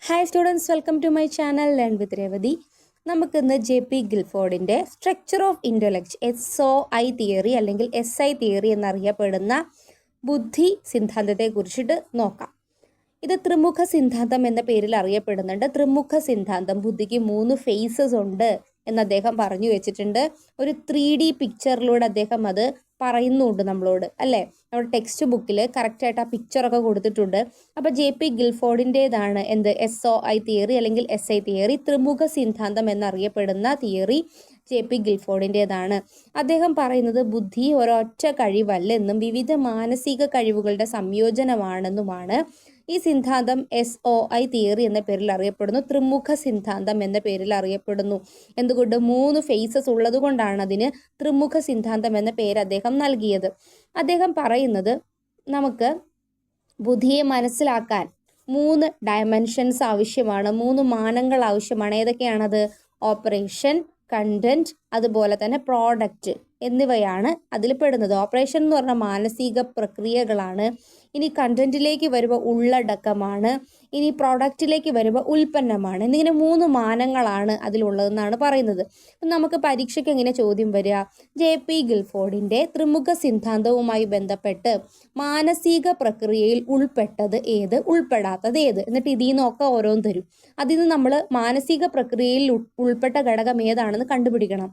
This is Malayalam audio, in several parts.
Hi students, welcome to my channel learn with Revathi. നമുക്കിന്ന് ജെ.പി. ഗിൽഫോർഡിൻ്റെ structure of intellect SOI theory അല്ലെങ്കിൽ SI തിയറി എന്നറിയപ്പെടുന്ന ബുദ്ധി സിദ്ധാന്തത്തെക്കുറിച്ചിട്ട് നോക്കാം. ഇത് ത്രിമുഖ സിദ്ധാന്തം എന്ന പേരിൽ അറിയപ്പെടുന്നുണ്ട്. ത്രിമുഖ സിദ്ധാന്തം, ബുദ്ധിക്ക് 3 ഫേസസ് ഉണ്ട് എന്ന് അദ്ദേഹം പറഞ്ഞു വെച്ചിട്ടുണ്ട്. ഒരു 3D പിക്ചറിലൂടെ അദ്ദേഹം അത് പറയുന്നുണ്ട് നമ്മളോട്, അല്ലേ? നമ്മുടെ ടെക്സ്റ്റ് ബുക്കിൽ കറക്റ്റായിട്ട് ആ പിക്ചറൊക്കെ കൊടുത്തിട്ടുണ്ട്. അപ്പോൾ ജെ.പി. ഗിൽഫോർഡിൻ്റേതാണ് SOI തിയറി അല്ലെങ്കിൽ SI തിയറി. ത്രിമുഖ സിദ്ധാന്തം എന്നറിയപ്പെടുന്ന തിയറി ജെ.പി. ഗിൽഫോർഡിൻ്റേതാണ്. അദ്ദേഹം പറയുന്നത് ബുദ്ധി ഒരൊറ്റ കഴിവല്ലെന്നും വിവിധ മാനസിക കഴിവുകളുടെ സംയോജനമാണെന്നുമാണ്. ഈ സിദ്ധാന്തം SOI തിയറി എന്ന പേരിൽ അറിയപ്പെടുന്നു. ത്രിമുഖ സിദ്ധാന്തം എന്ന പേരിൽ അറിയപ്പെടുന്നു. എന്തുകൊണ്ട്? 3 ഫേസസ് ഉള്ളത് കൊണ്ടാണ് അതിന് ത്രിമുഖ സിദ്ധാന്തം എന്ന പേര് അദ്ദേഹം നൽകിയത്. അദ്ദേഹം പറയുന്നത് നമുക്ക് ബുദ്ധിയെ മനസ്സിലാക്കാൻ 3 ഡയമെൻഷൻസ് ആവശ്യമാണ്, 3 മാനങ്ങൾ ആവശ്യമാണ്. ഏതൊക്കെയാണത്? ഓപ്പറേഷൻ, കണ്ടന്റ്, അതുപോലെ തന്നെ പ്രോഡക്റ്റ് എന്നിവയാണ് അതിൽ പെടുന്നത്. ഓപ്പറേഷൻ എന്ന് പറഞ്ഞാൽ മാനസിക പ്രക്രിയകളാണ്. ഇനി കണ്ടന്റിലേക്ക് വരുമ്പോൾ ഉള്ളടക്കമാണ്. ഇനി പ്രോഡക്റ്റിലേക്ക് വരുമ്പോൾ ഉൽപ്പന്നമാണ്. എന്നിങ്ങനെ 3 മാനങ്ങളാണ് അതിലുള്ളതെന്നാണ് പറയുന്നത്. അപ്പം നമുക്ക് പരീക്ഷയ്ക്ക് എങ്ങനെ ചോദ്യം വരിക? ജെ.പി. ഗിൽഫോർഡിൻ്റെ ത്രിമുഖ സിദ്ധാന്തവുമായി ബന്ധപ്പെട്ട് മാനസിക പ്രക്രിയയിൽ ഉൾപ്പെട്ടത് ഏത്, ഉൾപ്പെടാത്തത് ഏത്, എന്നിട്ട് ഇതിൽ നിന്നൊക്കെ ഓരോന്ന് തരും. അതിൽ നിന്ന് നമ്മൾ മാനസിക പ്രക്രിയയിൽ ഉൾപ്പെട്ട ഘടകം ഏതാണെന്ന് കണ്ടുപിടിക്കണം.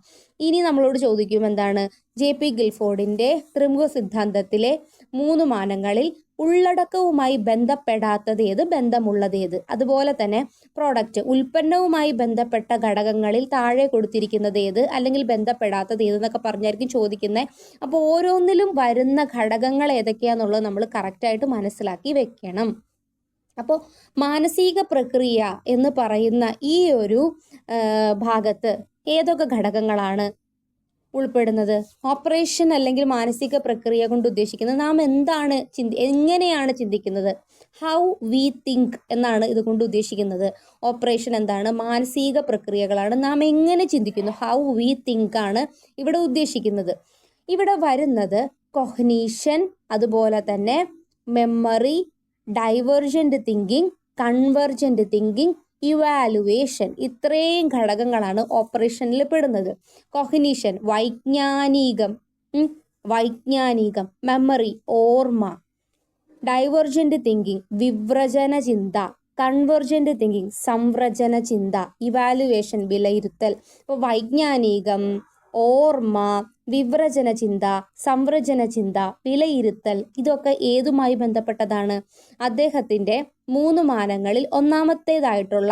ഇനി നമ്മളോട് ചോദിക്കും എന്താണ്? ജെ.പി. ഗിൽഫോർഡിൻ്റെ ത്രിമുഖ സിദ്ധാന്തത്തിലെ 3 മാനങ്ങളിൽ ഉള്ളടക്കവുമായി ബന്ധപ്പെടാത്തത് ഏത്, ബന്ധമുള്ളത് ഏത്? അതുപോലെ തന്നെ പ്രോഡക്റ്റ്, ഉൽപ്പന്നവുമായി ബന്ധപ്പെട്ട ഘടകങ്ങളിൽ താഴെ കൊടുത്തിരിക്കുന്നത് ഏത്, അല്ലെങ്കിൽ ബന്ധപ്പെടാത്തത് ഏതെന്നൊക്കെ പറഞ്ഞായിരിക്കും ചോദിക്കുന്നത്. അപ്പോൾ ഓരോന്നിലും വരുന്ന ഘടകങ്ങൾ ഏതൊക്കെയാണെന്നുള്ളത് നമ്മൾ കറക്റ്റായിട്ട് മനസ്സിലാക്കി വെക്കണം. അപ്പോൾ മാനസിക പ്രക്രിയ എന്ന് പറയുന്ന ഈ ഒരു ഭാഗത്ത് ഏതൊക്കെ ഘടകങ്ങളാണ് ഉൾപ്പെടുന്നത്? ഓപ്പറേഷൻ അല്ലെങ്കിൽ മാനസിക പ്രക്രിയ കൊണ്ട് ഉദ്ദേശിക്കുന്നത് നാം എന്താണ് എങ്ങനെയാണ് ചിന്തിക്കുന്നത്, ഹൗ വി തിങ്ക് എന്നാണ് ഇതുകൊണ്ട് ഉദ്ദേശിക്കുന്നത്. ഓപ്പറേഷൻ എന്താണ്? മാനസിക പ്രക്രിയകളാണ്. നാം എങ്ങനെ ചിന്തിക്കുന്നു, ഹൗ വി തിങ്ക് ആണ് ഇവിടെ ഉദ്ദേശിക്കുന്നത്. ഇവിടെ വരുന്നത് കൊഗ്നീഷൻ, അതുപോലെ തന്നെ memory, divergent thinking, convergent thinking, evaluation, ഇത്രയും ഘടകങ്ങളാണ് ഓപ്പറേഷനിൽ പെടുന്നത്. കൊഗ്നീഷൻ വൈജ്ഞാനികം, മെമ്മറി ഓർമ്മ, ഡൈവേർജന്റ് തിങ്കിങ് വിവ്രജന ചിന്ത, കൺവെർജന്റ് തിങ്കിങ് സംവ്രജന ചിന്ത, ഇവാലുവേഷൻ വിലയിരുത്തൽ. ഇപ്പോൾ വൈജ്ഞാനികം, ഓർമ്മ, വിവ്രജന ചിന്ത, സംവ്രജന ചിന്ത, വിലയിരുത്തൽ, ഇതൊക്കെ ഏതുമായി ബന്ധപ്പെട്ടതാണ്? അദ്ദേഹത്തിൻ്റെ 3 മാനങ്ങളിൽ ഒന്നാമത്തേതായിട്ടുള്ള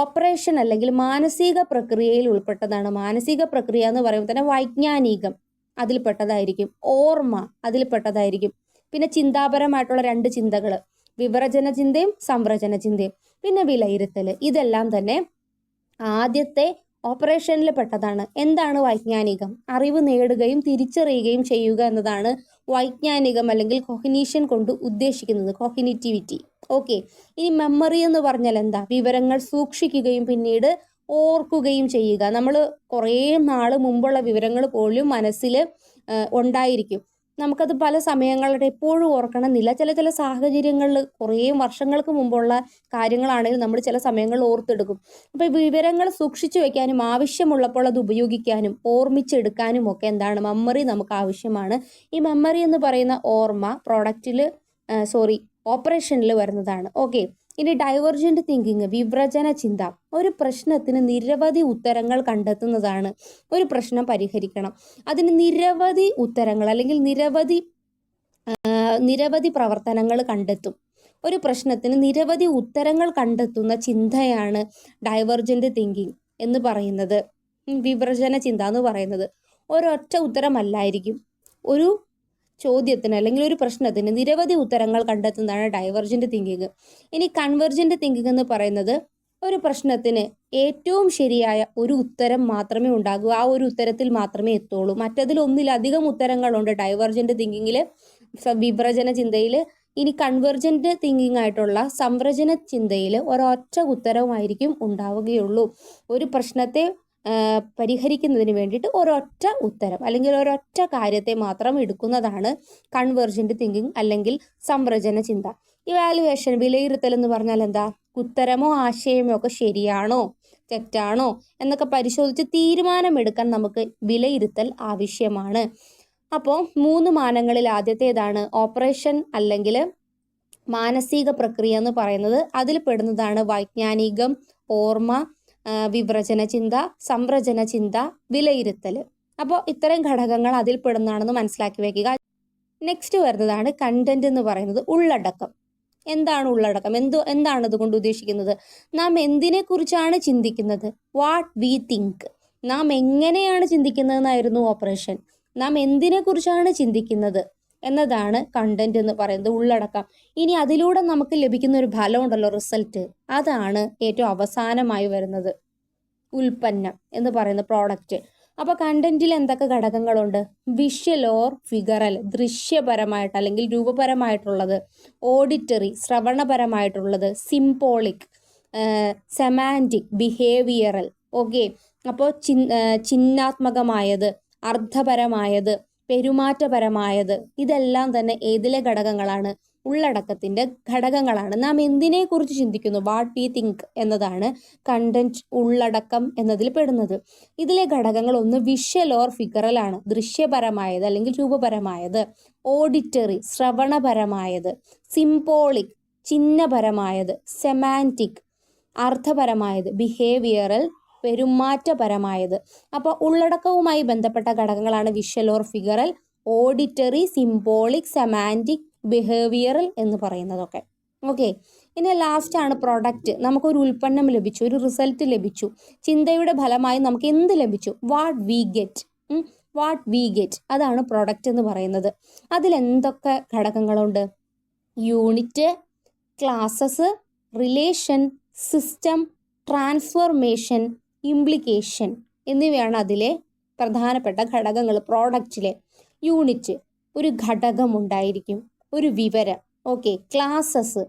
ഓപ്പറേഷൻ അല്ലെങ്കിൽ മാനസിക പ്രക്രിയയിൽ ഉൾപ്പെട്ടതാണ്. മാനസിക പ്രക്രിയ എന്ന് പറയുമ്പോൾ തന്നെ വൈജ്ഞാനികം അതിൽപ്പെട്ടതായിരിക്കും, ഓർമ്മ അതിൽപ്പെട്ടതായിരിക്കും. പിന്നെ ചിന്താപരമായിട്ടുള്ള 2 ചിന്തകൾ, വിവ്രജന ചിന്തയും സംവ്രജന ചിന്തയും, പിന്നെ വിലയിരുത്തൽ, ഇതെല്ലാം തന്നെ ആദ്യത്തെ ഓപ്പറേഷനിൽ പെട്ടതാണ്. എന്താണ് വൈജ്ഞാനികം? അറിവ് നേടുകയും തിരിച്ചറിയുകയും ചെയ്യുക എന്നതാണ് വൈജ്ഞാനികം അല്ലെങ്കിൽ കൊഗ്നീഷൻ കൊണ്ട് ഉദ്ദേശിക്കുന്നത്, കോഗ്നിറ്റിവിറ്റി. ഓക്കെ. ഇനി മെമ്മറി എന്ന് പറഞ്ഞാൽ എന്താ? വിവരങ്ങൾ സൂക്ഷിക്കുകയും പിന്നീട് ഓർക്കുകയും ചെയ്യുക. നമ്മൾ കുറേ നാൾ മുമ്പുള്ള വിവരങ്ങൾ പോലും മനസ്സിൽ ഉണ്ടായിരിക്കും. നമുക്കത് പല സമയങ്ങളുടെ എപ്പോഴും ഓർക്കണമെന്നില്ല. ചില സാഹചര്യങ്ങളിൽ കുറേ വർഷങ്ങൾക്ക് മുമ്പുള്ള കാര്യങ്ങളാണെങ്കിൽ നമ്മൾ ചില സമയങ്ങളിൽ ഓർത്തെടുക്കും. അപ്പോൾ ഈ വിവരങ്ങൾ സൂക്ഷിച്ചു വെക്കാനും ആവശ്യമുള്ളപ്പോൾ അത് ഉപയോഗിക്കാനും ഓർമ്മിച്ചെടുക്കാനും ഒക്കെ എന്താണ്? മെമ്മറി നമുക്ക് ആവശ്യമാണ്. ഈ മെമ്മറി എന്ന് പറയുന്ന ഓർമ്മ ഓപ്പറേഷനിൽ വരുന്നതാണ്. ഓക്കെ. ഇനി ഡൈവേർജന്റ് തിങ്കിങ്, വിവ്രജന ചിന്ത, ഒരു പ്രശ്നത്തിന് നിരവധി ഉത്തരങ്ങൾ കണ്ടെത്തുന്നതാണ്. ഒരു പ്രശ്നം പരിഹരിക്കണം, അതിന് നിരവധി ഉത്തരങ്ങൾ അല്ലെങ്കിൽ നിരവധി പ്രവർത്തനങ്ങൾ കണ്ടെത്തും. ഒരു പ്രശ്നത്തിന് നിരവധി ഉത്തരങ്ങൾ കണ്ടെത്തുന്ന ചിന്തയാണ് ഡൈവേർജന്റ് തിങ്കിങ് എന്ന് പറയുന്നത്. വിവ്രജന ചിന്ത എന്ന് പറയുന്നത് ഒരൊറ്റ ഉത്തരമല്ലായിരിക്കും. ഒരു ചോദ്യത്തിന് അല്ലെങ്കിൽ ഒരു പ്രശ്നത്തിന് നിരവധി ഉത്തരങ്ങൾ കണ്ടെത്തുന്നതാണ് ഡൈവേർജന്റ് തിങ്കിങ്. ഇനി കൺവെർജന്റ് തിങ്കിങ് എന്ന് പറയുന്നത് ഒരു പ്രശ്നത്തിന് ഏറ്റവും ശരിയായ ഒരു ഉത്തരം മാത്രമേ ഉണ്ടാകൂ, ആ ഒരു ഉത്തരത്തിൽ മാത്രമേ എത്തുള്ളൂ. മറ്റതിൽ ഒന്നിലധികം ഉത്തരങ്ങളുണ്ട് ഡൈവേർജന്റ് തിങ്കിങ്ങിൽ, വിവ്രജന ചിന്തയിൽ. ഇനി കൺവെർജന്റ് തിങ്കിങ് ആയിട്ടുള്ള സംവ്രജന ചിന്തയിൽ ഒരൊറ്റ ഉത്തരവുമായിരിക്കും ഉണ്ടാവുകയുള്ളൂ. ഒരു പ്രശ്നത്തെ പരിഹരിക്കുന്നതിന് വേണ്ടിയിട്ട് ഒരൊറ്റ ഉത്തരം അല്ലെങ്കിൽ ഒരൊറ്റ കാര്യത്തെ മാത്രം എടുക്കുന്നതാണ് കൺവെർജന്റ് തിങ്കിങ് അല്ലെങ്കിൽ സംവ്രജന ചിന്ത. ഇവാലുവേഷൻ വിലയിരുത്തൽ എന്ന് പറഞ്ഞാൽ എന്താ? ഉത്തരമോ ആശയമോ ഒക്കെ ശരിയാണോ തെറ്റാണോ എന്നൊക്കെ പരിശോധിച്ച് തീരുമാനമെടുക്കാൻ നമുക്ക് വിലയിരുത്തൽ ആവശ്യമാണ്. അപ്പോൾ 3 മാനങ്ങളിൽ ആദ്യത്തേതാണ് ഓപ്പറേഷൻ അല്ലെങ്കിൽ മാനസിക പ്രക്രിയ എന്ന് പറയുന്നത്. അതിൽ പെടുന്നതാണ് വൈജ്ഞാനികം, ഓർമ്മ, വിവ്രജന ചിന്ത, സംവ്രജന ചിന്ത, വിലയിരുത്തൽ. അപ്പോൾ ഇത്തരം ഘടകങ്ങൾ അതിൽ പെടുന്നതാണെന്ന് മനസ്സിലാക്കി വെക്കുക. നെക്സ്റ്റ് വരുന്നതാണ് കണ്ടന്റ് എന്ന് പറയുന്നത്, ഉള്ളടക്കം. എന്താണ് ഉള്ളടക്കം? എന്താണ് അതുകൊണ്ട് ഉദ്ദേശിക്കുന്നത്? നാം എന്തിനെ കുറിച്ചാണ് ചിന്തിക്കുന്നത്? What we think. നാം എങ്ങനെയാണ് ചിന്തിക്കുന്നതെന്നായിരുന്നു ഓപ്പറേഷൻ. നാം എന്തിനെ കുറിച്ചാണ് ചിന്തിക്കുന്നത് എന്നതാണ് കണ്ടന്റ് എന്ന് പറയുന്നത്, ഉള്ളടക്കം. ഇനി അതിലൂടെ നമുക്ക് ലഭിക്കുന്ന ഒരു ഫലം ഉണ്ടല്ലോ, റിസൾട്ട്, അതാണ് ഏറ്റവും അവസാനമായി വരുന്നത് ഉൽപ്പന്നം എന്ന് പറയുന്ന പ്രോഡക്റ്റ്. അപ്പോൾ കണ്ടന്റിൽ എന്തൊക്കെ ഘടകങ്ങളുണ്ട്? വിഷ്വൽ ഓർ ഫിഗറൽ, ദൃശ്യപരമായിട്ട് അല്ലെങ്കിൽ രൂപപരമായിട്ടുള്ളത്. ഓഡിറ്ററി, ശ്രവണപരമായിട്ടുള്ളത്. Symbolic, semantic, behavioural. ഓക്കെ. അപ്പോൾ ചിഹ്നാത്മകമായത്, അർത്ഥപരമായത്, പെരുമാറ്റപരമായത്. ഇതെല്ലാം തന്നെ ഏതിലെ ഘടകങ്ങളാണ്? ഉള്ളടക്കത്തിന്റെ ഘടകങ്ങളാണ്. നാം എന്തിനെ കുറിച്ച് ചിന്തിക്കുന്നു, വാട്ട് വി തിങ്ക് എന്നതാണ് കണ്ടന്റ്, ഉള്ളടക്കം എന്നതിൽ പെടുന്നത്. ഇതിലെ ഘടകങ്ങൾ ഒന്ന് വിഷ്വൽ ഓർ ഫിഗറൽ ആണ്, ദൃശ്യപരമായത് അല്ലെങ്കിൽ രൂപപരമായത്. ഓഡിറ്ററി, ശ്രവണപരമായത്. സിംബോളിക്, ചിഹ്നപരമായത്. സെമാൻറ്റിക്, അർത്ഥപരമായത്. ബിഹേവിയറൽ, പെരുമാറ്റപരമായത്. അപ്പോൾ ഉള്ളടക്കവുമായി ബന്ധപ്പെട്ട ഘടകങ്ങളാണ് visual or figural, auditory, symbolic, semantic, behavioural എന്ന് പറയുന്നതൊക്കെ. ഓക്കെ. ഇനി ലാസ്റ്റ് ആണ് പ്രൊഡക്റ്റ്. നമുക്കൊരു ഉൽപ്പന്നം ലഭിച്ചു, ഒരു റിസൾട്ട് ലഭിച്ചു, ചിന്തയുടെ ഫലമായി നമുക്ക് എന്ത് ലഭിച്ചു? What we get. What we get, അതാണ് പ്രൊഡക്റ്റ് എന്ന് പറയുന്നത്. അതിലെന്തൊക്കെ ഘടകങ്ങളുണ്ട്? Unit, classes, relation, system, transformation, implication എന്നിവയാണ് അതിലെ പ്രധാനപ്പെട്ട ഘടകങ്ങൾ. പ്രോഡക്റ്റിലെ യൂണിറ്റ്, ഒരു ഘടകം ഉണ്ടായിരിക്കും, ഒരു വിവരം. ഓക്കെ. ക്ലാസസ്,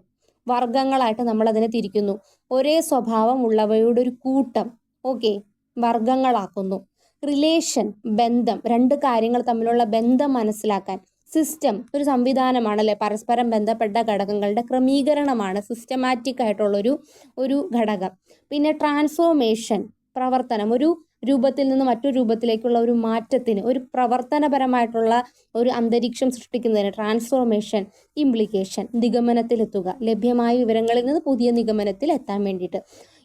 വർഗങ്ങളായിട്ട് നമ്മൾ അതിനെ തിരിക്കുന്നു. ഒരേ സ്വഭാവം ഉള്ളവയുടെ ഒരു കൂട്ടം. ഓക്കെ, വർഗങ്ങളാക്കുന്നു. റിലേഷൻ, ബന്ധം, രണ്ട് കാര്യങ്ങൾ തമ്മിലുള്ള ബന്ധം മനസ്സിലാക്കാൻ. സിസ്റ്റം, ഒരു സംവിധാനമാണല്ലേ, പരസ്പരം ബന്ധപ്പെട്ട ഘടകങ്ങളുടെ ക്രമീകരണമാണ് സിസ്റ്റമാറ്റിക് ആയിട്ടുള്ളൊരു ഘടകം. പിന്നെ ട്രാൻസ്ഫോർമേഷൻ, പ്രവർത്തനം, ഒരു രൂപത്തിൽ നിന്ന് മറ്റൊരു രൂപത്തിലേക്കുള്ള ഒരു മാറ്റത്തിന്, ഒരു പ്രവർത്തനപരമായിട്ടുള്ള ഒരു അന്തരീക്ഷം സൃഷ്ടിക്കുന്നതിന് ട്രാൻസ്ഫോർമേഷൻ. ഇംപ്ലിക്കേഷൻ, നിഗമനത്തിലെത്തുക, ലഭ്യമായ വിവരങ്ങളിൽ നിന്ന് പുതിയ നിഗമനത്തിൽ എത്താൻ വേണ്ടിയിട്ട്.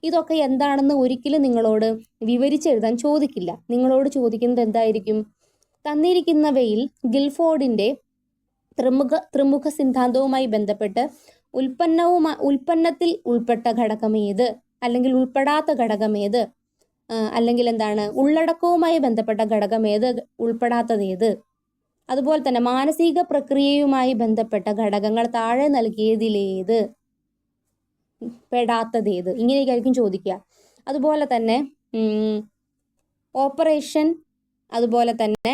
ഇതൊക്കെ എന്താണെന്ന് ഒരിക്കലും നിങ്ങളോട് വിവരിച്ചെഴുതാൻ ചോദിക്കില്ല. നിങ്ങളോട് ചോദിക്കുന്നത് എന്തായിരിക്കും? തന്നിരിക്കുന്നവയിൽ ഗിൽഫോർഡിന്റെ ത്രിമുഖ സിദ്ധാന്തവുമായി ബന്ധപ്പെട്ട് ഉൽപ്പന്നത്തിൽ ഉൾപ്പെട്ട ഘടകമേത്, അല്ലെങ്കിൽ ഉൾപ്പെടാത്ത ഘടകമേത്, അല്ലെങ്കിൽ എന്താണ് ഉള്ളടക്കവുമായി ബന്ധപ്പെട്ട ഘടകമേത്, ഉൾപ്പെടാത്തതേത്. അതുപോലെ തന്നെ മാനസിക പ്രക്രിയയുമായി ബന്ധപ്പെട്ട ഘടകങ്ങൾ താഴെ നൽകിയതിലേത്, പെടാത്തതേത്, ഇങ്ങനെയൊക്കെയായിരിക്കും ചോദിക്കുക. അതുപോലെ തന്നെ ഓപ്പറേഷൻ, അതുപോലെ തന്നെ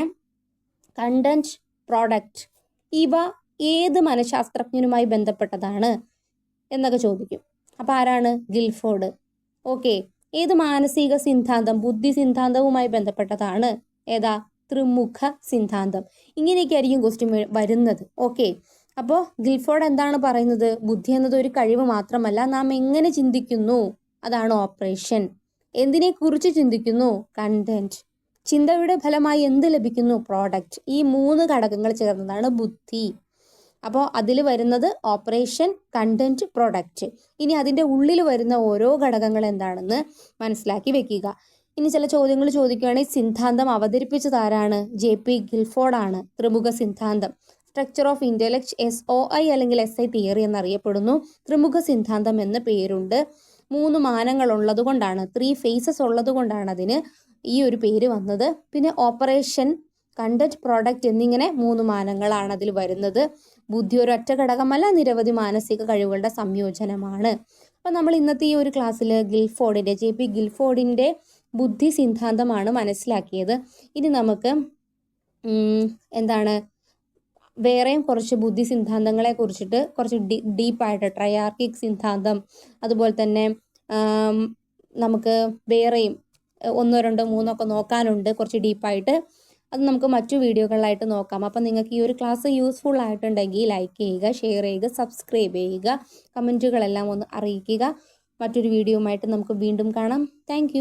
കണ്ടന്റ്, പ്രോഡക്റ്റ്, ഇവ ഏത് മനഃശാസ്ത്രജ്ഞനുമായി ബന്ധപ്പെട്ടതാണ് എന്നൊക്കെ ചോദിക്കും. അപ്പോൾ ആരാണ്? ഗിൽഫോർഡ്. ഓക്കെ. ഏത് മാനസിക സിദ്ധാന്തം, ബുദ്ധി സിദ്ധാന്തവുമായി ബന്ധപ്പെട്ടതാണ്? ഏതാ? ത്രിമുഖ സിദ്ധാന്തം. ഇങ്ങനെയൊക്കെ ആയിരിക്കും ക്വസ്റ്റ്യൻ വരുന്നത്. ഓക്കെ. അപ്പോൾ ഗിൽഫോർഡ് എന്താണ് പറയുന്നത്? ബുദ്ധി എന്നത് ഒരു കഴിവ് മാത്രമല്ല, നാം എങ്ങനെ ചിന്തിക്കുന്നു അതാണ് ഓപ്പറേഷൻ. എന്തിനെ കുറിച്ച് ചിന്തിക്കുന്നു? കണ്ടന്റ്. ചിന്തയുടെ ഫലമായി എന്ത് ലഭിക്കുന്നു? പ്രോഡക്റ്റ്. ഈ 3 ഘടകങ്ങൾ ചേർന്നതാണ് ബുദ്ധി. അപ്പോൾ അതിൽ വരുന്നത് ഓപ്പറേഷൻ, കണ്ടന്റ്, പ്രൊഡക്റ്റ്. ഇനി അതിൻ്റെ ഉള്ളിൽ വരുന്ന ഓരോ ഘടകങ്ങൾ എന്താണെന്ന് മനസ്സിലാക്കി വെക്കുക. ഇനി ചില ചോദ്യങ്ങൾ ചോദിക്കുകയാണെങ്കിൽ സിദ്ധാന്തം അവതരിപ്പിച്ചത് ആരാണ്? JP ഗിൽഫോർഡ് ആണ്. ത്രിമുഖ സിദ്ധാന്തം, സ്ട്രക്ചർ ഓഫ് ഇന്റലക്ട്, SOI അല്ലെങ്കിൽ SI തിയറി എന്നറിയപ്പെടുന്നു. ത്രിമുഖ സിദ്ധാന്തം എന്ന പേരുണ്ട്. 3 മാനങ്ങൾ ഉള്ളത് കൊണ്ടാണ്, 3 ഫേസസ് ഉള്ളത് കൊണ്ടാണ് അതിന് ഈ ഒരു പേര് വന്നത്. പിന്നെ ഓപ്പറേഷൻ, കണ്ടന്റ്, പ്രോഡക്റ്റ് എന്നിങ്ങനെ 3 മാനങ്ങളാണ് അതിൽ വരുന്നത്. ബുദ്ധി ഒരൊറ്റ ഘടകമല്ല, നിരവധി മാനസിക കഴിവുകളുടെ സംയോജനമാണ്. അപ്പം നമ്മൾ ഇന്നത്തെ ഈ ഒരു ക്ലാസ്സിൽ JP ഗിൽഫോർഡിൻ്റെ ബുദ്ധി സിദ്ധാന്തമാണ് മനസ്സിലാക്കിയത്. ഇനി നമുക്ക് വേറെയും കുറച്ച് ബുദ്ധി സിദ്ധാന്തങ്ങളെ കുറിച്ചിട്ട് കുറച്ച് ഡീപ്പായിട്ട്, ട്രയാർക്കിക് സിദ്ധാന്തം, അതുപോലെ തന്നെ നമുക്ക് വേറെയും 1, 2, 3 ഒക്കെ നോക്കാനുണ്ട് കുറച്ച് ഡീപ്പായിട്ട്. അത് നമുക്ക് മറ്റു വീഡിയോകളിലായിട്ട് നോക്കാം. അപ്പോൾ നിങ്ങൾക്ക് ഈ ഒരു ക്ലാസ് യൂസ്ഫുൾ ആയിട്ടുണ്ടെങ്കിൽ ലൈക്ക് ചെയ്യുക, ഷെയർ ചെയ്യുക, സബ്സ്ക്രൈബ് ചെയ്യുക, കമൻറ്റുകളെല്ലാം ഒന്ന് അറിയിക്കുക. മറ്റൊരു വീഡിയോയുമായിട്ട് നമുക്ക് വീണ്ടും കാണാം. താങ്ക്